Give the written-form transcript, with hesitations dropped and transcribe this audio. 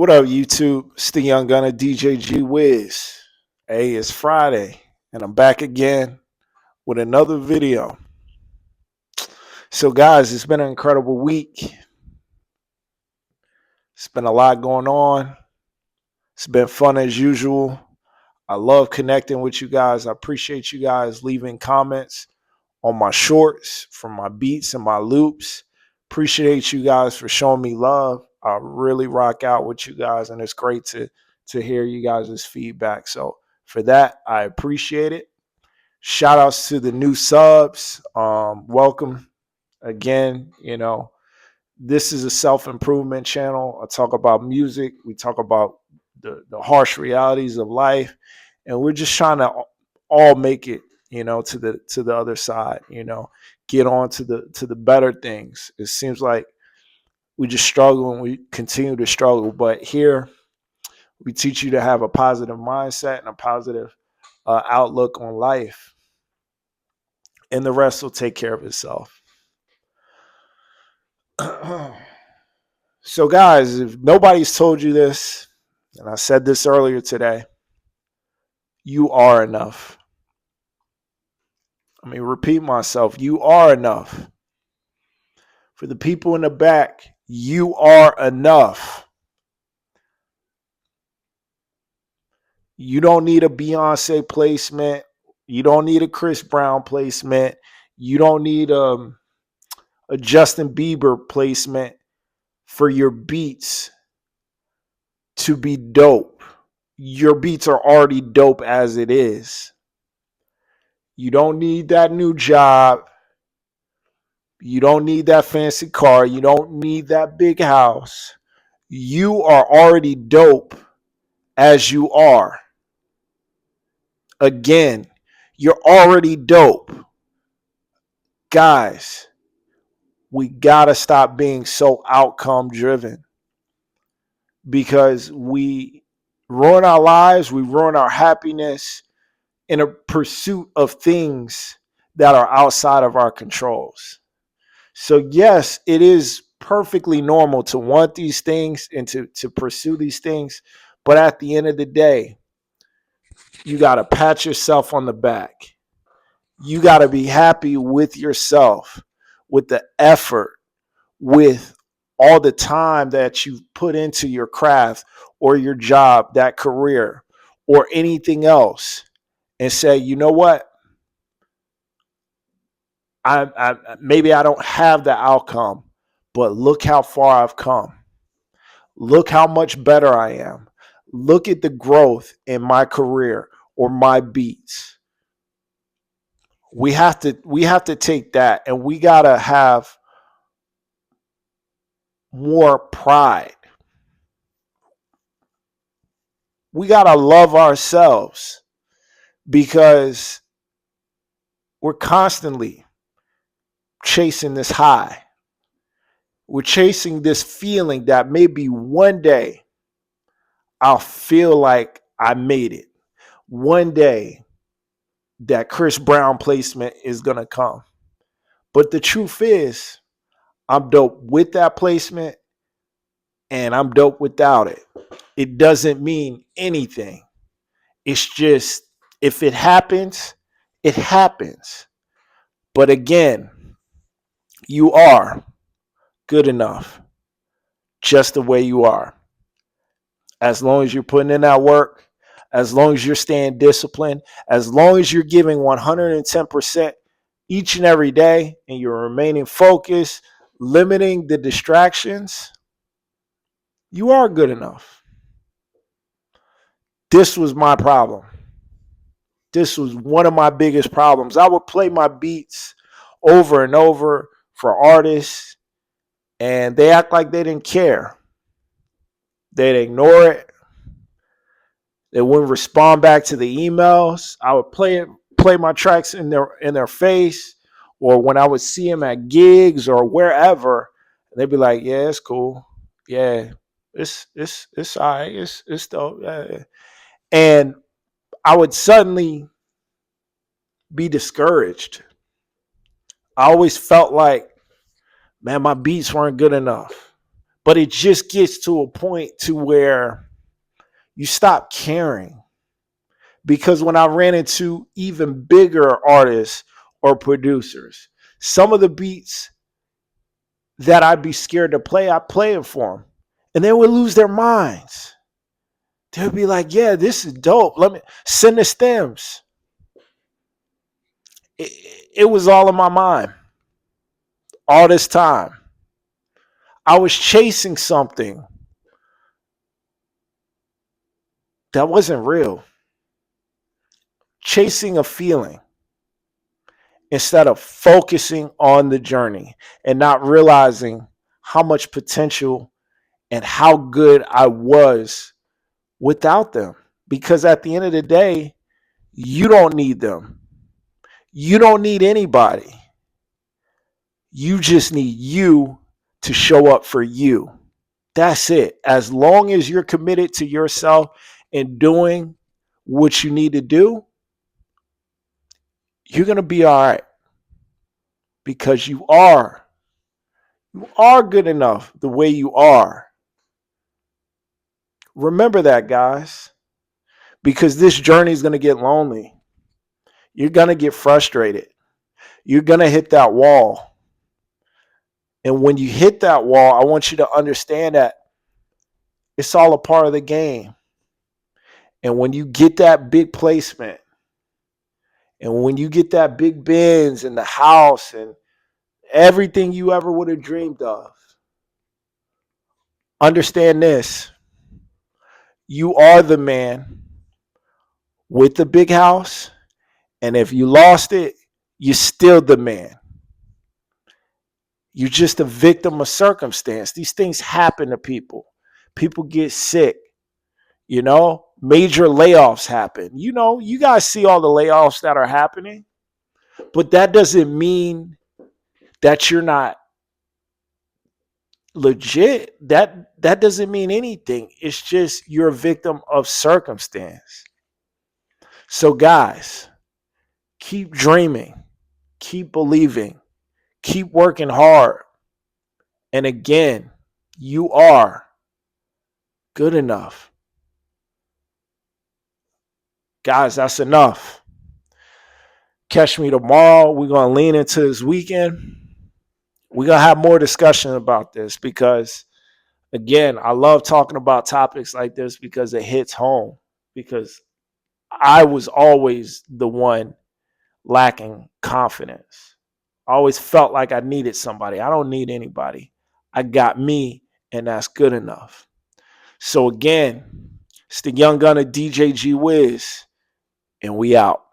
What up, YouTube? It's the young gunner, DJ G-Wiz. Hey, it's Friday, and I'm back again with another video. So, guys, it's been an incredible week. It's been a lot going on. It's been fun as usual. I love connecting with you guys. I appreciate you guys leaving comments on my shorts, from my beats and my loops. Appreciate you guys for showing me love. I really rock out with you guys, and it's great to hear you guys' feedback. So for that, I appreciate it. Shout outs to the new subs. Welcome again. This is a self-improvement channel. I talk about music. We talk about the harsh realities of life, and we're just trying to all make it, to the other side, get on to the better things. It seems like we just struggle and we continue to struggle, but here we teach you to have a positive mindset and a positive outlook on life, and the rest will take care of itself. So, guys, if nobody's told you this, and I said this earlier today, you are enough. Let me repeat myself. You are enough. For the people in the back, you are enough. You don't need a Beyonce placement. You don't need a Chris Brown placement. You don't need a Justin Bieber placement for your beats to be dope. Your beats are already dope as it is. You don't need that new job. You don't need that fancy car. You don't need that big house. You are already dope as you are. Again, you're already dope. Guys, we got to stop being so outcome driven, because we ruin our lives, we ruin our happiness in a pursuit of things that are outside of our controls. So yes, it is perfectly normal to want these things and to pursue these things. But at the end of the day, you got to pat yourself on the back. You got to be happy with yourself, with the effort, with all the time that you've put into your craft or your job, that career, or anything else, and say, you know what? Maybe I don't have the outcome, but look how far I've come. Look how much better I am. Look at the growth in my career or my beats. We have to take that, and we got to have more pride. We got to love ourselves, because we're constantly chasing this high. We're chasing this feeling that maybe one day I'll feel like I made it. One day that Chris Brown placement is going to come. But the truth is, I'm dope with that placement and I'm dope without it. It doesn't mean anything. It's just, if it happens, it happens. But again, you are good enough just the way you are. As long as you're putting in that work, as long as you're staying disciplined, as long as you're giving 110% each and every day, and you're remaining focused, limiting the distractions, you are good enough. This was my problem. This was one of my biggest problems. I would play my beats over and over for artists, and they act like they didn't care. They'd ignore it. They wouldn't respond back to the emails. I would play my tracks in their face, or when I would see them at gigs or wherever, they'd be like, "Yeah, it's cool. Yeah, it's all right. It's dope." Yeah. And I would suddenly be discouraged. I always felt like, man, my beats weren't good enough. But it just gets to a point to where you stop caring. Because when I ran into even bigger artists or producers, some of the beats that I'd be scared to play, I play it for them. And they would lose their minds. They would be like, yeah, this is dope. Let me send the stems. It was all in my mind all this time. I was chasing something that wasn't real, chasing a feeling instead of focusing on the journey and not realizing how much potential and how good I was without them. Because at the end of the day, you don't need them. You don't need anybody. You just need you to show up for you. That's it. As long as you're committed to yourself and doing what you need to do, you're going to be all right. Because you are good enough the way you are. Remember that, guys. Because this journey is going to get lonely. You're going to get frustrated. You're going to hit that wall. And when you hit that wall, I want you to understand that it's all a part of the game. And when you get that big placement, and when you get that big Benz and the house and everything you ever would have dreamed of, understand this. You are the man with the big house. And if you lost it, you're still the man. You're just a victim of circumstance. These things happen to people. People get sick. Major layoffs happen. You guys see all the layoffs that are happening. But that doesn't mean that you're not legit. That doesn't mean anything. It's just you're a victim of circumstance. So guys, keep dreaming, keep believing, keep working hard. And again, you are good enough. Guys, that's enough. Catch me tomorrow. We're going to lean into this weekend. We're going to have more discussion about this because, again, I love talking about topics like this because it hits home. Because I was always the one lacking confidence. I always felt like I needed somebody. I don't need anybody. I got me, and that's good enough. So again, it's the young gunner DJ G-Wiz, and we out.